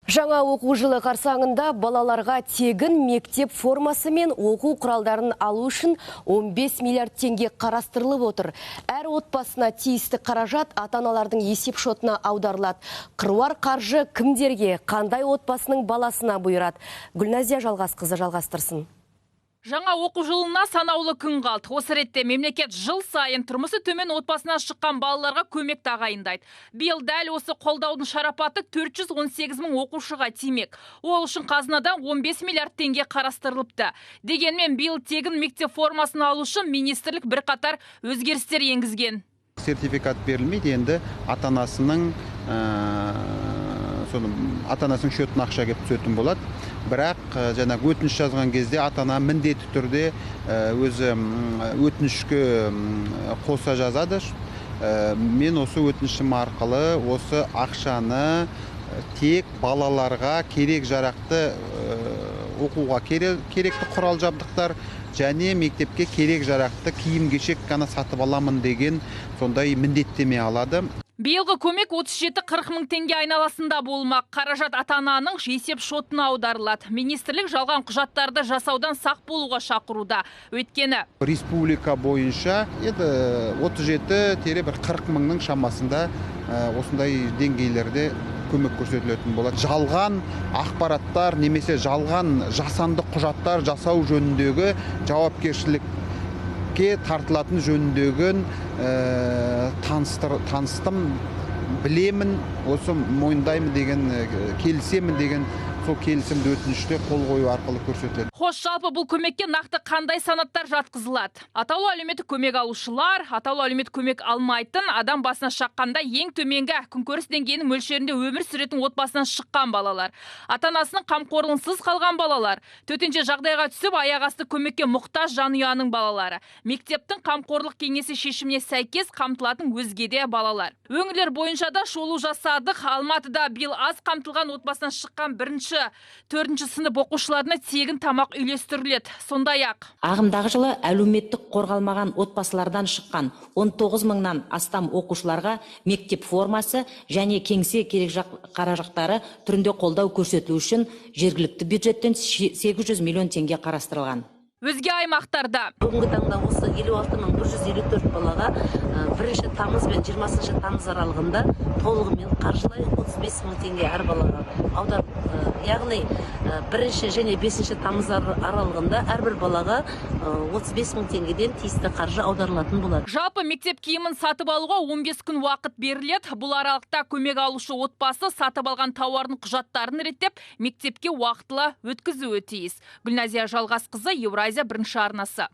Жаңа оқу жылы қарсаңында балаларға тегін мектеп формасы мен оқу құралдарын алу үшін 15 миллиард теңге қарастырылып отыр. Әр отбасына тиісті қаражат ата-аналардың есеп шотына аударылады. Қыруар қаржы кімдерге, қандай отбасының баласына бұйырады? Гүлназия Жалғасқызы жалғастырсын. Жаңа оқу жылына санаулы күн қалды. Осы ретте мемлекет жыл сайын тұрмысы төмен отбасынан шыққан балаларға көмек тағайындайды. Биыл дәл осы қолдаудың шарапаты 418 мың оқушыға тимек. Ол үшін қазынадан 15 миллиард теңге қарастырылыпты. Дегенмен биыл тегін мектеп формасын алу үшін министрлік бірқатар өзгерістер енгізген. Сертификат берілмейді, енді ата-анасының шотына ақша келіп түсетін болады. Бірақ жаңа өтініш жазған кезде ата-ана міндетті түрде өзі өтінішке қоса жазады. Мен осы өтінішім арқылы осы ақшаны тек балаларға керек жарақты оқуға керекті құрал жабдықтар және мектепке керек жарақты киім-кешек қана сатып аламын деген сондай міндеттеме алады. Биылғы көмек 37-40 мың теңге айналасында болмақ. Қаражат ата-ананың есеп шотына аударылады. Министрлік жалған құжаттарды жасаудан сақ болуға шақыруда. Өйткені республика бойынша 37-40 мыңның шамасында осындай деңгейлерде көмек көрсетілетін болады. Жалған ақпараттар немесе жалған жасанды құжаттар жасау жөніндегі жауапкершілікке тартылатын жөніндегі таныстым, білемін, осы мойындаймын деген, келісемін деген сол келісімді өтініште қол қою арқылы көрсетіледі. Хош, жалпы бұл көмекке нақты қандай санаттар жатқызылады? Атаулы әлеуметтік көмек алушылар, атаулы әлеуметтік көмек алмайтын, адам басына шаққанда ең төменгі күнкөріс деңгейінің мөлшерінде өмір сүретін отбасынан шыққан балалар, ата-анасының қамқорлығынсыз қалған балалар, төтенше жағдайға түсіп аяқ асты көмекке мұқтаж жанұяның балалары, мектептің қамқорлық кеңесі шешіміне сәйкес қамтылатын өзге де балалар. Өңірлер бойынша да шолу жасадық. Алматыда биыл аз қамтылған отбасынан шыққан 1-4 сынып оқушыларына тегін тамақ үйлестіріледі. Сондай-ақ ағымдағы жылы әлеуметтік қорғалмаған отбасылардан шыққан 19 мыңнан астам оқушыларға мектеп формасы және кеңсе керек қаражаттары түрінде қолдау көрсетілу үшін жергілікті бюджеттен 800 миллион теңге қарастырылған. Өзге аймақтарда бүгінгі таңда осы 56.154 балаға 1 тамыз бен 20 тамыз аралығында толығымен қаржылай 35 мың теңге әр балаға аударып, яғни 1 және 5 тамыз аралығында әрбір балаға 35 мың теңгеден тиісті қаржы аударылатын болады. Жалпы мектеп киімін сатып алуға 15 күн уақыт беріледі. Бұл аралықта көмек алушы отбасы сатып алған тауардың құжаттарын реттеп, мектепке уақытылы өткізуі тиіс. Гүлназия Жалғасқызы, Евразия бірінші арнасы.